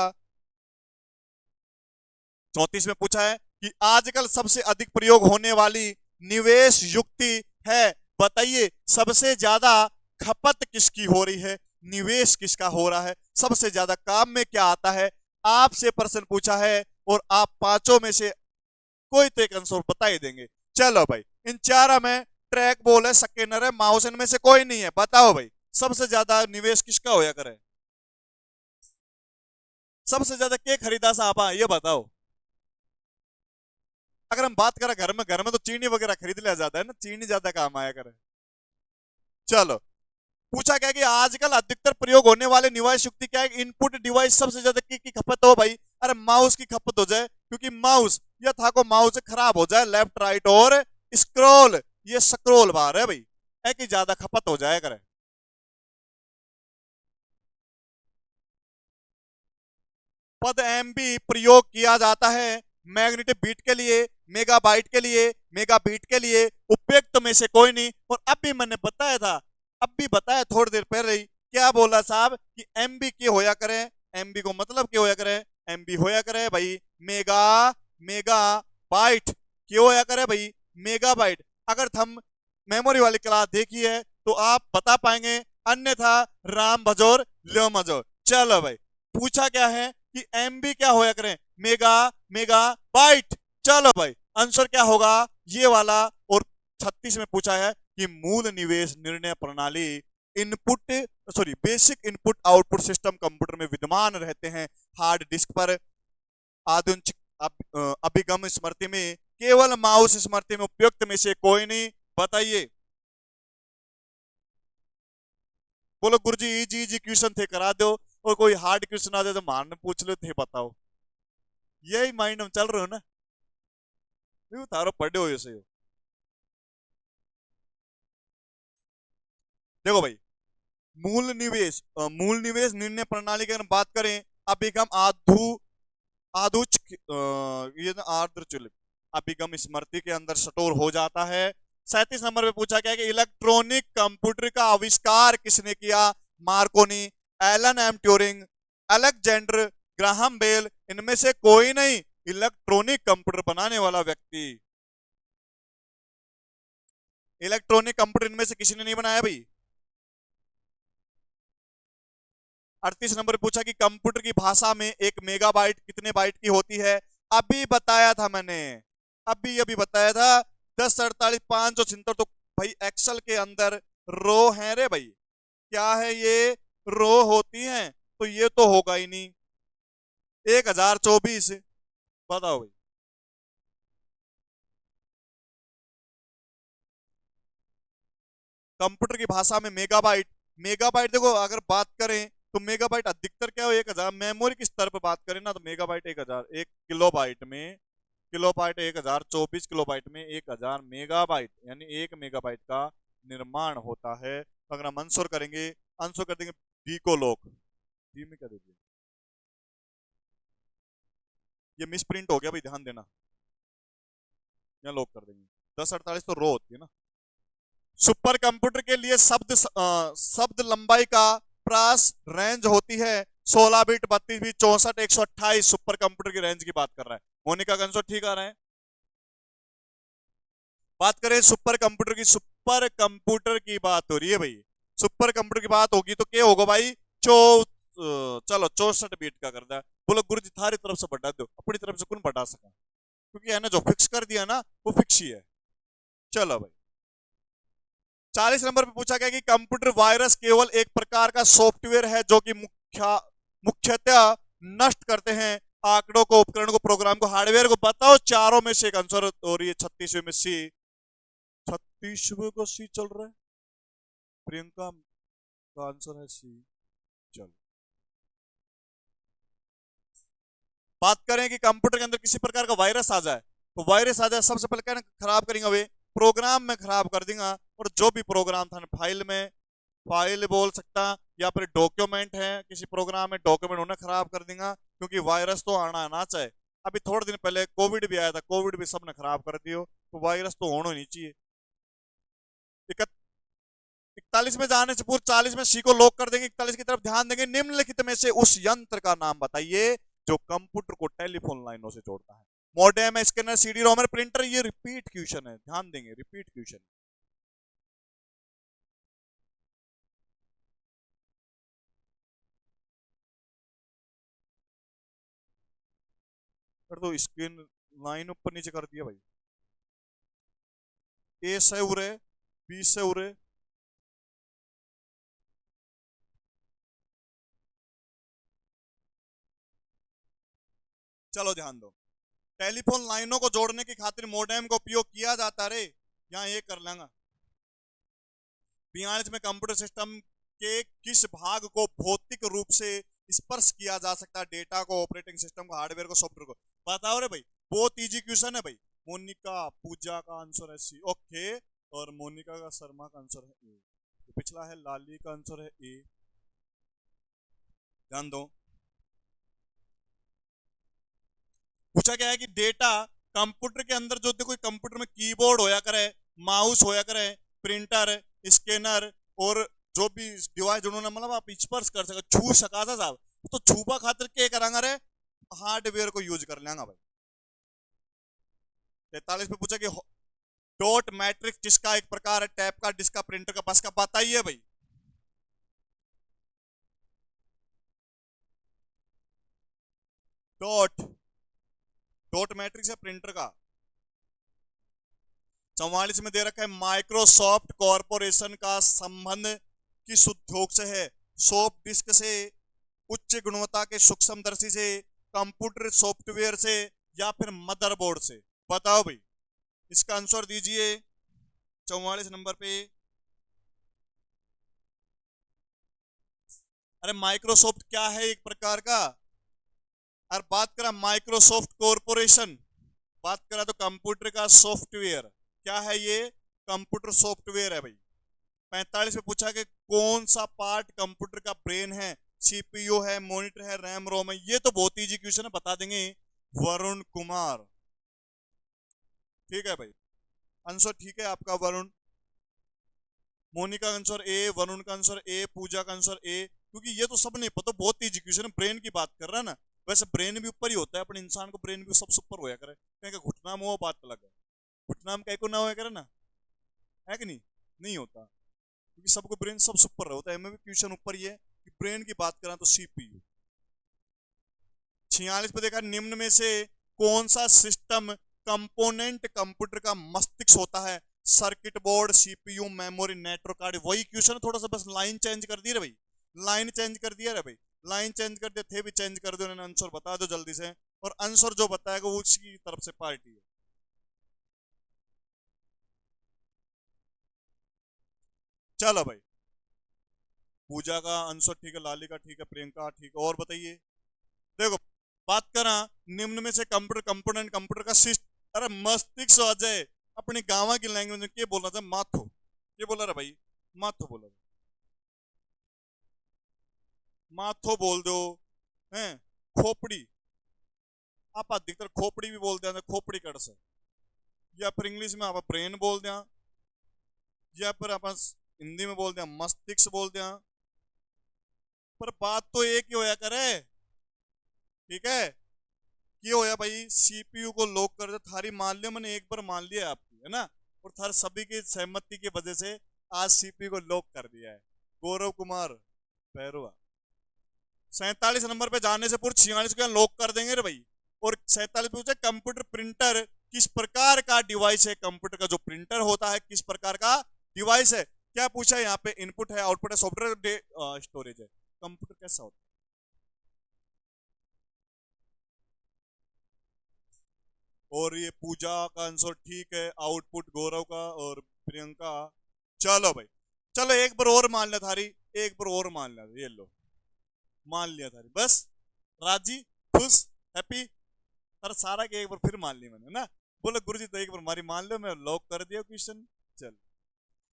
34 में पूछा है कि आजकल सबसे अधिक प्रयोग होने वाली निवेश युक्ति है। बताइए, सबसे ज्यादा खपत किसकी हो रही है, निवेश किसका हो रहा है, सबसे ज्यादा काम में क्या आता है? आपसे प्रश्न पूछा है और आप पांचों में से कोई तो एक आंसर बता ही देंगे। चलो भाई, इन चारों में ट्रैक बॉल है, स्कैनर है, माउस, इनमें से कोई नहीं है। बताओ भाई, सबसे ज्यादा निवेश किसका होया करे? सबसे ज्यादा के खरीदा सा आपा, ये बताओ। अगर हम बात करें घर में तो चीनी वगैरह खरीद लिया जाता है ना, चीनी ज्यादा काम आया करे। चलो, पूछा क्या कि आजकल अधिकतर प्रयोग होने वाले निवास युक्ति क्या है? इनपुट डिवाइस सबसे ज्यादा की खपत हो भाई? अरे माउस की खपत हो जाए, क्योंकि माउस या था को माउस खराब हो जाए, लेफ्ट राइट और स्क्रॉल, ये स्क्रॉल बार है भाई, है कि ज्यादा खपत हो जाए करे। पद एमबी प्रयोग किया जाता है मैग्नेटिक बीट के लिए, मेगाबाइट के लिए, मेगाबीट के लिए, उपयुक्त में से कोई नहीं। और अब भी मैंने बताया था, अब भी बताया थोड़ी देर पहले ही, क्या बोला साहब कि एमबी के होया करे, एमबी को मतलब क्या होया करे? एमबी होया करे भाई मेगा, मेगा बाइट। क्यों होया करे भाई? मेगाबाइट। अगर हम मेमोरी वाली क्लास देखी है तो आप बता पाएंगे, अन्यथा राम भजोर ल्यो मजोर। चलो भाई, पूछा क्या है कि एमबी क्या होया करें? Mega, mega bite. चलो भाई, आंसर क्या होगा? ये वाला। और 36 में पूछा है कि मूल निवेश निर्णय प्रणाली input, sorry basic input output system computer में विद्यमान रहते हैं। हार्ड डिस्क पर, आधुनिक अभिगम स्मृति में, केवल माउस स्मृति में, उपयुक्त में से कोई नहीं। बताइए। बोलो गुरुजी, इजी इजी क्वेश्चन थे करा दो, और कोई हार्ड क्वेश्चन आ जाए तो मान पूछ लो थे, बताओ। यही माइंड में चल रहे हो ना, क्यों तारो पढ़े हो ऐसे हो। देखो भाई, मूल निवेश निर्णय प्रणाली की अगर बात करें, अभिगम आधुच ये आर्द्रचुल अभिगम स्मृति के अंदर स्टोर हो जाता है। 37 नंबर पे पूछा गया कि इलेक्ट्रॉनिक कंप्यूटर का आविष्कार किसने किया? Marconi, Alan M Turing, Alexander Graham Bell, इनमें से कोई नहीं। इलेक्ट्रॉनिक कंप्यूटर बनाने वाला व्यक्ति, इलेक्ट्रॉनिक कंप्यूटर इनमें से किसी ने नहीं बनाया भाई। 38 नंबर पूछा कि कंप्यूटर की भाषा में एक मेगाबाइट कितने बाइट की होती है? अभी बताया था मैंने, अभी अभी बताया था। 10 48 5 तो भाई एक्सेल के अंदर रो है रे भाई, क्या है ये? रो होती है, तो ये तो होगा ही नहीं। 1024, बताओ भाई। कंप्यूटर की भाषा में मेगाबाइट, मेगाबाइट देखो अगर बात करें तो मेगाबाइट अधिकतर क्या हो? 1000। मेमोरी के स्तर पर बात करें ना तो मेगाबाइट 1000, 1 किलोबाइट में, किलोबाइट 1024 किलोबाइट में 1000 मेगाबाइट, यानी 1 मेगाबाइट का निर्माण होता है। तो अगर हम आंसर करेंगे, आंसर कर देंगे डी को लॉक। डी में क्या दे दिया? ये मिस प्रिंट हो गया भाई, ध्यान देना, यहाँ लॉक कर देंगे। 1048 तो रो होती है ना। सुपर कंप्यूटर के लिए शब्द लंबाई का प्रास रेंज होती है 16 बिट, 32 बिट, 64, 128। सुपर कंप्यूटर की रेंज की बात कर रहा है। मोनिका का आंसर ठीक आ रहा है। बात करें सुपर कंप्यूटर की, सुपर कंप्यूटर की बात हो रही है भाई, सुपर कंप्यूटर की बात होगी तो क्या होगा भाई? चौ चलो 64 बीट का कर दिया। बोलो गुरु जी थारी तरफ से बढ़ा दो, अपनी तरफ से कौन बढ़ा सका? क्योंकि है ना, जो फिक्स कर दिया ना वो फिक्स ही है। चलो भाई। 40 नंबर पे पूछा गया कि कंप्यूटर वायरस केवल एक प्रकार का सॉफ्टवेयर है जो कि मुख्यतः नष्ट करते हैं आंकड़ों को, उपकरण को, प्रोग्राम को, हार्डवेयर को। बताओ चारों में से एक आंसर, और ये 36वें में सी, 36वें को सी चल रहा है। प्रियंका का आंसर है सी। चलो बात करें कि कंप्यूटर के अंदर किसी प्रकार का वायरस आ जाए, तो वायरस आ जाए सबसे पहले क्या खराब करेंगे, वे प्रोग्राम में खराब कर देगा। और जो भी प्रोग्राम था फाइल में, फाइल बोल सकता, या फिर डॉक्यूमेंट है किसी प्रोग्राम में, डॉक्यूमेंट उन्हें खराब कर देगा, क्योंकि वायरस तो आना ना चाहे। अभी थोड़े दिन पहले कोविड भी आया था, कोविड भी सबने खराब कर दियो, तो वायरस तो होना नहीं चाहिए। 41 में जाने से पूर्व 40 में सी को लॉक कर देंगे। 41 की तरफ ध्यान देंगे। निम्नलिखित में से उस यंत्र का नाम बताइए जो कंप्यूटर को टेलीफोन लाइनों से जोड़ता है। मॉडेम है, स्कैनर, सीडी रोम है, प्रिंटर। ये रिपीट क्वेश्चन है, ध्यान देंगे, रिपीट क्वेश्चन। कर दो स्क्रीन लाइन ऊपर नीचे कर दिया भाई। ए से उरे, बी से उरे, चलो ध्यान दो। टेलीफोन लाइनों को जोड़ने की खातिर मोडेम का उपयोग किया जाता रे, यहां ये कर लेंगे। 42 में कंप्यूटर सिस्टम के किस भाग को भौतिक रूप से स्पर्श किया जा सकता है? डेटा को, ऑपरेटिंग सिस्टम को, हार्डवेयर को, सॉफ्टवेयर को। बताओ रे भाई, बहुत इजी क्वेश्चन है भाई। मोनिका पूजा का आंसर है सी, ओके। और मोनिका का शर्मा का आंसर है ए। तो पिछला है लाली का आंसर है ए। ध्यान दो। पूछा गया है कि डेटा कंप्यूटर के अंदर जो देखो, कंप्यूटर में कीबोर्ड होया करे, माउस होया करे, प्रिंटर, स्कैनर, और जो भी डिवाइस उन्होंने मतलब आप स्पर्श कर सके, छू सका था साहब, तो छूपा खातिर क्या करांगा रे? हार्डवेयर को यूज कर लेंगे भाई। 43 पे पूछा कि डॉट मैट्रिक्स जिसका एक प्रकार है टैप का, डिस्क का, प्रिंटर का, बस का। बताइए भाई। डॉट, डॉट मैट्रिक्स है प्रिंटर का। 44 में दे रखा है माइक्रोसॉफ्ट कॉरपोरेशन का संबंध किस उद्योग से है? सॉफ्ट डिस्क से, उच्च गुणवत्ता के सूक्ष्मदर्शी से, कंप्यूटर सॉफ्टवेयर से, या फिर मदरबोर्ड से। बताओ भाई, इसका आंसर दीजिए 44 नंबर पे। अरे माइक्रोसॉफ्ट क्या है? एक प्रकार का। और बात करा माइक्रोसॉफ्ट कॉरपोरेशन, बात करा तो कंप्यूटर का सॉफ्टवेयर। क्या है ये? कंप्यूटर सॉफ्टवेयर है भाई। 45 में पूछा कि कौन सा पार्ट कंप्यूटर का ब्रेन है? सीपीयू है, मॉनिटर है, रैम रोम है। ये तो बहुत इजी क्वेश्चन है, बता देंगे वरुण कुमार। ठीक है भाई, आंसर ठीक है आपका वरुण। मोनिका का आंसर ए, वरुण का आंसर ए, पूजा का आंसर ए। क्योंकि ये तो सब नहीं पता, बहुत इजी क्वेश्चन है, ब्रेन की बात कर रहा है ना। वैसे ब्रेन भी ऊपर ही होता है, अपने इंसान को ब्रेन भी सबसे ऊपर होया करे। कहीं घुटना में वो बात अलग है, घुटना में कहीं को ना होया करे ना, है कि नहीं? नहीं होता, क्योंकि सबको ब्रेन सबसे ऊपर होता है। भी क्वेश्चन ऊपर ही है कि ब्रेन की बात करें तो सीपीयू। 46 पे देखा, निम्न में से कौन सा सिस्टम कंपोनेंट कंप्यूटर का मस्तिष्क होता है? Circuit board, CPU, memory, network card. वही क्वेश्चन, थोड़ा सा बस लाइन चेंज कर दी रे भाई, लाइन चेंज कर दिया रे भाई, लाइन चेंज कर दिया थे भी चेंज कर दो। आंसर बता दो जल्दी से, और आंसर जो बताएगा वो उसकी तरफ से पार्टी है। चलो भाई, पूजा का आंसर ठीक है, लाली का ठीक है, प्रियंका ठीक है। और बताइए, देखो बात करा निम्न में से कंप्यूटर कंपोनेंट कंप्यूटर का सिस्टम। अरे मस्तिष्क अजय अपनी गांव की लैंग्वेज में क्या बोल रहा था? माथो, ये बोला रहा भाई, माथो बोला, माथो बोल दो हैं। खोपड़ी, आप अधिकतर खोपड़ी भी बोलते हैं, खोपड़ी कर से, या फिर इंग्लिश में आप ब्रेन बोल दें, या फिर आप हिंदी में बोल दें मस्तिष्क बोल दें। पर बात तो एक ही होया करे, ठीक है? ये होया भाई, सीपीयू को लॉक कर दे। थारी मान लिया, मैंने एक बार मान लिया आपकी, है ना? और थार सभी की सहमति की वजह से आज सीपीयू को लॉक कर दिया है। गौरव कुमार पैरवा। 47 नंबर पे जाने से पूर्व 46 को लॉक कर देंगे रे भाई। और 47 पे पूछे कंप्यूटर प्रिंटर किस प्रकार का डिवाइस है? कंप्यूटर का जो प्रिंटर होता है किस प्रकार का डिवाइस है? क्या पूछा है यहाँ पे? इनपुट है, आउटपुट है, सॉफ्टवेयर स्टोरेज है। कंप्यूटर कैसा होता है? और ये पूजा का आंसर ठीक है, आउटपुट गौरव का और प्रियंका। चलो भाई, चलो एक बार और मान लिया थारी, एक बार और मान लिया, ये लो मान लिया थारी, बस राजी, खुश, हैप्पी। सर सारा के एक बार फिर मान ली मैंने ना। बोले गुरुजी तो एक बार हमारी मान लो, मैं लॉक कर दिया क्वेश्चन। चल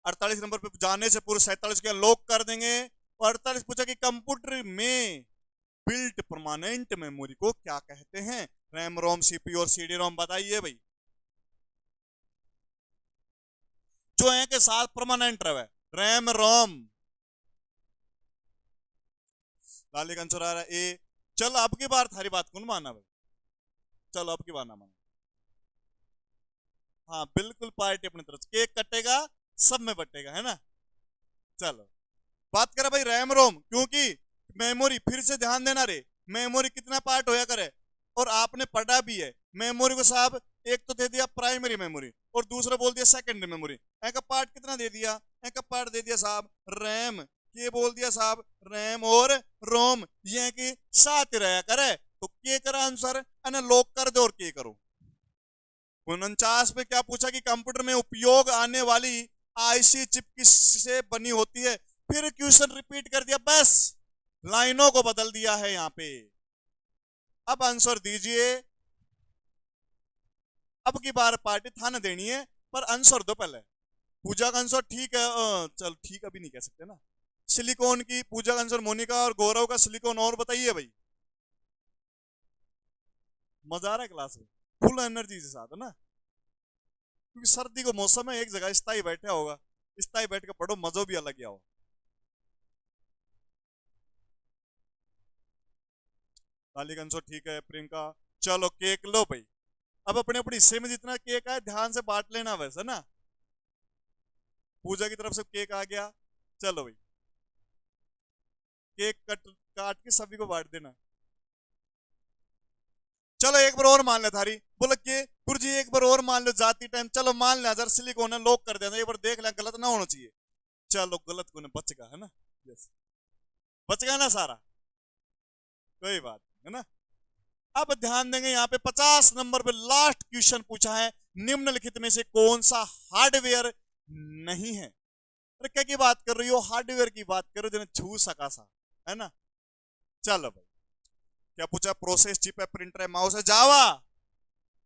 48 नंबर पे जाने से पूरे 47 के लॉक कर देंगे। और 48 पूछा कि कंप्यूटर में बिल्ट परमानेंट मेमोरी को क्या कहते हैं? रैम रोम सीपीयू और सीडी रोम, बताइए भाई। जो है के साथ परमानेंट रहे, रैम रोम। लाली का आंसर आ रहा है ए। चलो अब की बार थारी बात कौन माना भाई? चलो अब की बार ना माना। हाँ बिल्कुल, पार्टी अपनी तरफ से, केक कटेगा, सब में बटेगा, है ना। चलो बात करें भाई रैम रोम, क्योंकि मेमोरी, फिर से ध्यान देना रे, मेमोरी कितना पार्ट होया करे, और आपने पढ़ा भी है मेमोरी को साहब। एक तो दे दिया प्राइमरी मेमोरी और दूसरा बोल दिया सेकेंडरी मेमोरी। एक पार्ट कितना दे दिया? एक पार्ट दे दिया साहब रैम, ये बोल दिया साहब रैम और रोम, ये कि साथ रहा करे। तो के करा आंसर, लॉक कर दो और के करो। 49 पे क्या पूछा कि कंप्यूटर में उपयोग आने वाली आईसी चिप किससे बनी होती है? फिर क्वेश्चन रिपीट कर दिया, बस लाइनों को बदल दिया है यहाँ पे। अब आंसर दीजिए। अब की बार पार्टी थाने देनी है, पर आंसर दो पहले। पूजा का आंसर ठीक है, चल ठीक अभी नहीं कह सकते ना। सिलिकॉन की पूजा का आंसर मोनिका, और गौरव का सिलिकॉन। और बताइए भाई, मजा आ रहा है क्लास में, फुल एनर्जी के साथ, है ना। क्योंकि सर्दी को मौसम है, एक जगह स्थाई बैठा होगा, स्थाई बैठ कर पढ़ो, मजो भी अलग आओ। लाली का आंसर ठीक है, प्रियंका। चलो केक लो भाई। अब अपने अपने हिस्से में जितना केक आए ध्यान से बांट लेना, वैसे ना। पूजा की तरफ से केक आ गया, चलो भाई केक कट काट के सभी को बांट देना। चलो एक बार और मान ले थारी, बोले के गुरुजी एक बार और मान लो जाती टाइम। चलो मान लिया, जरा सिलिकॉन है, लॉक कर देना, एक बार देख ले, गलत ना होना चाहिए। चलो गलत को बच गया, है ना। यस, बच गया ना सारा, कोई बात है ना। अब ध्यान देंगे यहाँ पे 50 नंबर पे लास्ट क्वेश्चन पूछा है, निम्नलिखित में से कौन सा हार्डवेयर नहीं है? अरे क्या की बात कर रही हो, हार्डवेयर की बात करो जिन्हें छू सका सा, है ना। चलो भाई क्या पूछा? प्रोसेस चिप है, प्रिंटर है, माउस है, जावा।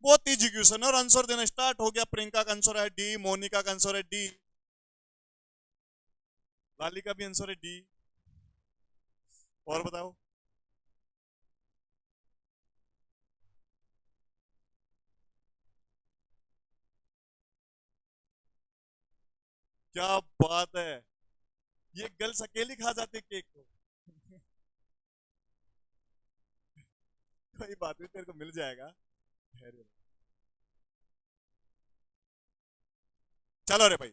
बहुत इजी क्वेश्चन है और आंसर देना स्टार्ट हो गया। प्रियंका का आंसर है डी, मोनिका का आंसर है डी, लाली का भी आंसर है डी। और बताओ, क्या बात है, ये गर्ल्स अकेली खा जाती केक को। कोई बात नहीं, तेरे को मिल जाएगा। चलो रे भाई,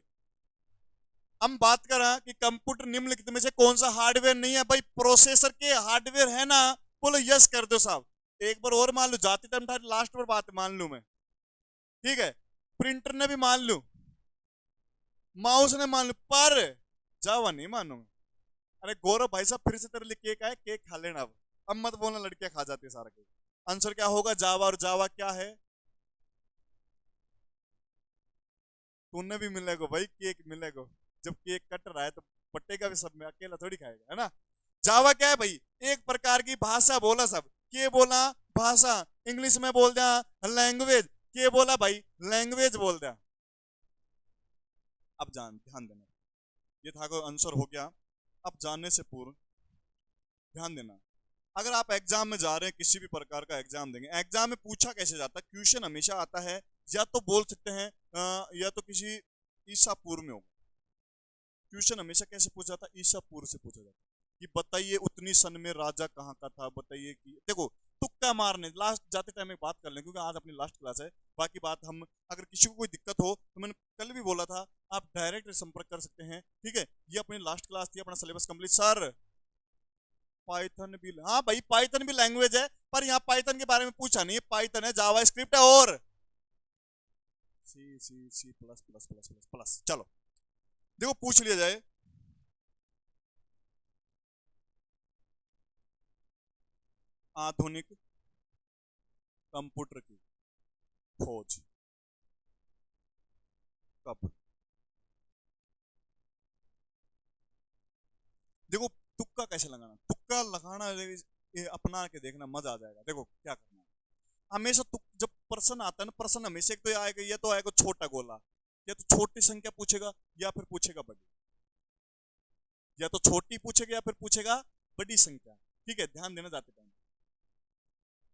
हम बात कर रहे हैं कि कंप्यूटर निम्नलिखित में से कौन सा हार्डवेयर नहीं है? भाई प्रोसेसर के हार्डवेयर है ना, बोलो यस कर दो साहब। एक बार और मान लो, जाते टाइम था लास्ट पर बात मान लू मैं, ठीक है। प्रिंटर ने भी मान लू, माउस ने मान लू, पर जावा नहीं मानूंगा। अरे गौरव भाई साहब, फिर से तेरे लिए केक आए, केक खा लेना। अब मत बोलना लड़कियां खा जाती है सारा केक। आंसर क्या होगा? जावा। और जावा क्या है? तुम्हें भी मिलेगा भाई केक, मिलेगा। जब केक कट रहा है तो बटेगा भी सब में, अकेला थोड़ी खाएगा, है ना। जावा क्या है भाई? एक प्रकार की भाषा बोला सब, के बोला भाषा, इंग्लिश में बोल दिया लैंग्वेज, के बोला भाई लैंग्वेज बोल दिया। अब जान ध्यान देना, ये था को आंसर हो गया। अब जानने से पूर्व ध्यान देना, अगर आप एग्जाम में जा रहे हैं, किसी भी प्रकार का एग्जाम देंगे, एग्जाम में पूछा कैसे जाता है? क्वेश्चन हमेशा आता है, या तो बोल सकते हैं या तो किसी ईसा पूर्व में होगा। क्वेश्चन हमेशा कैसे पूछा जाता है? ईसा पूर्व से पूछा जाता है कि बताइए उतनी सन में राजा कहाँ का था, बताइए। कि देखो तुक्का मारने, लास्ट जाते टाइम एक बात कर लें, क्योंकि आज अपनी लास्ट क्लास है। बाकी बात हम, अगर किसी को कोई दिक्कत हो तो मैंने कल भी बोला था, आप डायरेक्ट संपर्क कर सकते हैं, ठीक है। ये अपनी लास्ट क्लास थी, अपना सिलेबस कंप्लीट। सर पाइथन भी, हाँ भाई पाइथन भी लैंग्वेज है, पर यहाँ पाइथन के बारे में पूछा नहीं है। पाइथन है, जावा स्क्रिप्ट है, और C C C plus plus plus plus plus. चलो देखो पूछ लिया जाए आधुनिक कंप्यूटर की खोज कब। देखो तुक्का कैसे लगाना, तुक्का लगाना ये अपना के देखना मजा आ जाएगा। देखो क्या करना है, हमेशा तुक जब प्रश्न आता है ना, प्रश्न हमेशा एक तो ये आएगा, या तो आएगा छोटा गोला, या तो छोटी संख्या पूछेगा, या फिर पूछेगा बड़ी, या तो छोटी पूछेगा या फिर पूछेगा बड़ी संख्या। ठीक है, ध्यान देना जाते टाइम।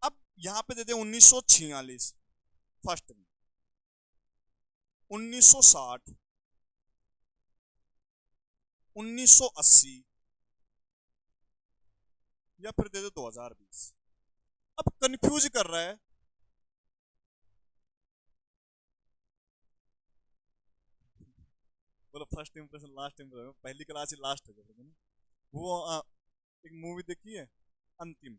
अब यहाँ पे दे दे 1946 फर्स्ट में, 1960, 1980, या फिर दे दे 2020। अब कंफ्यूज कर रहा है। बोलो फर्स्ट इंप्रेशन लास्ट इंप्रेशन, पहली क्लास ही लास्ट है ना। वो एक मूवी देखी है अंतिम,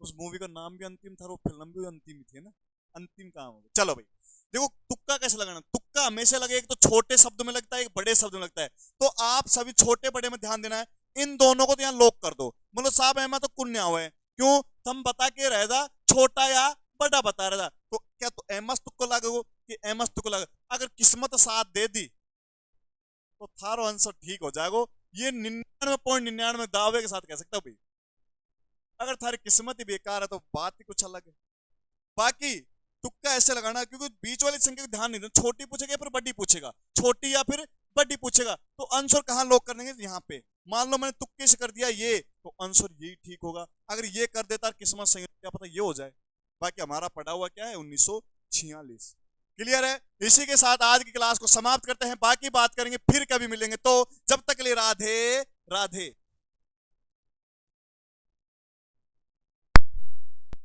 उस मूवी का नाम भी अंतिम था, वो फिल्म भी अंतिम ही थी ना, अंतिम काम हो गया। चलो भाई देखो तुक्का कैसे लगाना, तुक्का हमेशा लगे, एक तो छोटे शब्द में लगता है, एक बड़े शब्द में लगता है। तो आप सभी छोटे बड़े में ध्यान देना है, इन दोनों को तो यहाँ लॉक कर दो। मतलब साहब एमा तो कुन्या हुआ है, क्यों तुम बता के रह जा छोटा या बड़ा बता रहा था, तो क्या तो एमस तुक्को लागो कि एमस तुक्को लगा। अगर किस्मत साथ दे दी तो थारो आंसर ठीक हो जाएगा। ये 99.99 दावे के साथ कह सकता हूं भाई। अगर थारी किस्मत ही बेकार है तो बात ही कुछ अलग है। बाकी तुक्का ऐसे लगाना, क्योंकि बीच वाली संख्या को ध्यान नहीं देना, छोटी पूछेगा या फिर बड़ी पूछेगा, छोटी या फिर बड़ी पूछेगा, तो आंसर कहां लॉक कर देंगे, यहाँ पे। मान लो मैंने तुक्के से कर दिया ये, तो आंसर यही ठीक होगा। अगर ये कर देता किस्मत सही, क्या पता ये हो जाए। बाकी हमारा पढ़ा हुआ क्या है 1946। क्लियर है। इसी के साथ आज की क्लास को समाप्त करते हैं, बाकी बात करेंगे फिर कभी मिलेंगे। तो जब तक के लिए राधे राधे।